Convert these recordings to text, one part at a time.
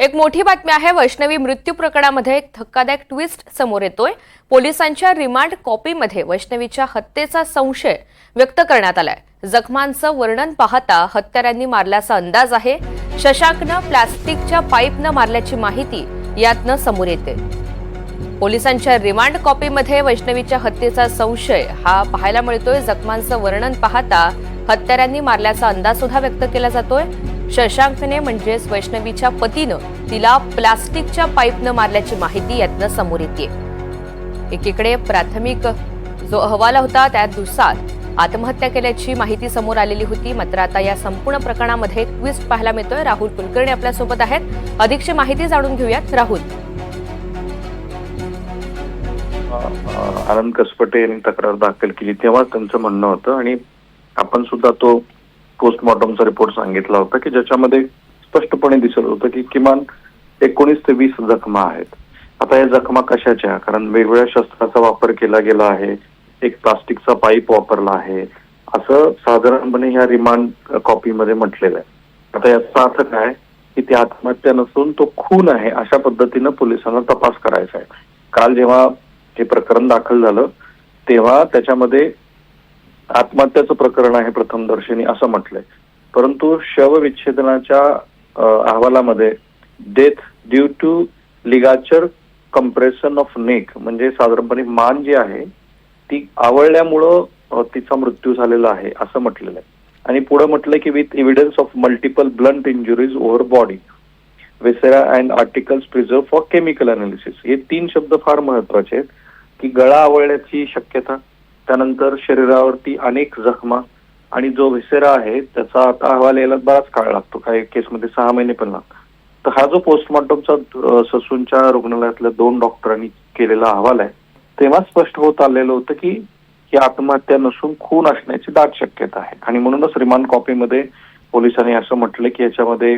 एक मोठी बातमी आहे। वैष्णवी मृत्यू प्रकरणामध्ये एक धक्कादायक ट्विस्ट समोर येतोय। पोलिसांच्या रिमांड कॉपीमध्ये वैष्णवीच्या हत्येचा संशय व्यक्त करण्यात आलाय। जखमांचं वर्णन पाहता हत्यारांनी मारल्याचा अंदाज आहे। शशांकनं प्लास्टिकच्या पाईपनं मारल्याची माहिती यातनं समोर येते। पोलिसांच्या रिमांड कॉपीमध्ये वैष्णवीच्या हत्येचा संशय हा पाहायला मिळतोय। जखमांचं वर्णन पाहता हत्यारांनी मारल्याचा अंदाज सुद्धा व्यक्त केला जातोय। शशांकने म्हणजेच वैष्णवीच्या पतीनं तिला प्लास्टिकच्या पाईपनं मारल्याची माहिती यातनं समोर येते। एकीकडे प्राथमिक जो अहवाल होता त्यानुसार आत्महत्या केल्याची माहिती समोर आलेली होती, मात्र आता या संपूर्ण प्रकरणामध्ये ट्विस्ट पाहायला मिळतोय। राहुल कुलकर्णी आपल्या सोबत आहेत। अधिकची माहिती जाणून घेऊयात। राहुल, आनंद कसपटे यांनी तक्रार दाखल केली तेव्हा त्यांचं म्हणणं होतं आणि आपण सुद्धा तो पोस्टमॉर्टमचा रिपोर्ट सांगितला होता की ज्याच्यामध्ये स्पष्टपणे दिसत होतं की किमान 19 ते 20 जखमा आहेत। आता या जखमा कशाच्या? कारण वेगवेगळ्या शस्त्राचा वापर केला गेला आहे, एक प्लास्टिकचा पाईप वापरला आहे, असं साधारणपणे ह्या रिमांड कॉपीमध्ये म्हटलेलं आहे। आता याचा अर्थ काय की ती आत्महत्या नसून तो खून आहे अशा पद्धतीनं पोलिसांना तपास करायचा आहे। काल जेव्हा हे प्रकरण दाखल झालं तेव्हा त्याच्यामध्ये आत्महत्याचं प्रकरण आहे प्रथमदर्शनी असं म्हटलंय, परंतु शवविच्छेदनाच्या अहवालामध्ये death due to ligature compression of neck म्हणजे साधारणपणे मान जी आहे ती आवळल्यामुळं तिचा मृत्यू झालेला आहे असं म्हटलेलं आहे। आणि पुढे म्हटलंय की with evidence of multiple blunt injuries over body viscera and articles preserve for chemical analysis. हे 3 शब्द फार महत्वाचे आहेत की गळा आवळण्याची शक्यता, त्यानंतर शरीरावरती अनेक जखमा आणि जो व्हिसेरा आहे त्याचा आता अहवाल यायला बराच काळ लागतो, काही केसमध्ये 6 महिने पण लागतात। तर हा जो पोस्टमॉर्टमचा ससूनच्या रुग्णालयातल्या 2 डॉक्टरांनी केलेला अहवाल आहे तेव्हा स्पष्ट होत आलेलं होतं की ही आत्महत्या नसून खून असण्याची दाट शक्यता आहे। आणि म्हणूनच रिमांड कॉपीमध्ये पोलिसांनी असं म्हटलं की याच्यामध्ये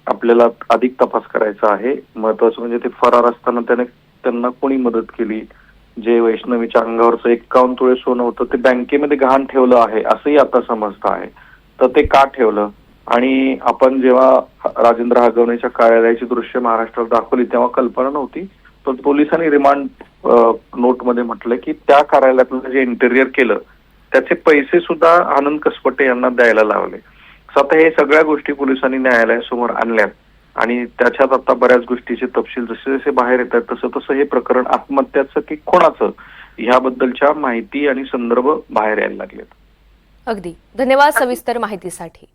आपल्याला अधिक तपास करायचा आहे। महत्वाचं म्हणजे ते फरार असताना त्यांना कोणी मदत केली, जे वैष्णवीच्या अंगावरचं 51 तोळे सोनं होतं ते बँकेमध्ये गहाण ठेवलं आहे असंही आता समजतं आहे। तर ते का ठेवलं? आणि आपण जेव्हा राजेंद्र हगवणेच्या कार्यालयाची दृश्य महाराष्ट्रात दाखवली तेव्हा कल्पना नव्हती, पण पोलिसांनी रिमांड नोटमध्ये म्हटलं की त्या कार्यालयातलं जे इंटेरियर केलं त्याचे पैसे सुद्धा आनंद कसपटे यांना द्यायला लावले। आता हे सगळ्या गोष्टी पोलिसांनी न्यायालयासमोर आणल्यात आणि त्याच्यात आता बऱ्याच गोष्टीचे तपशील जसे जसे बाहेर येतात तसं तसं हे प्रकरण आत्महत्याचं की कोणाचं ह्याबद्दलच्या माहिती आणि संदर्भ बाहेर यायला लागलेत। अगदी धन्यवाद सविस्तर माहितीसाठी।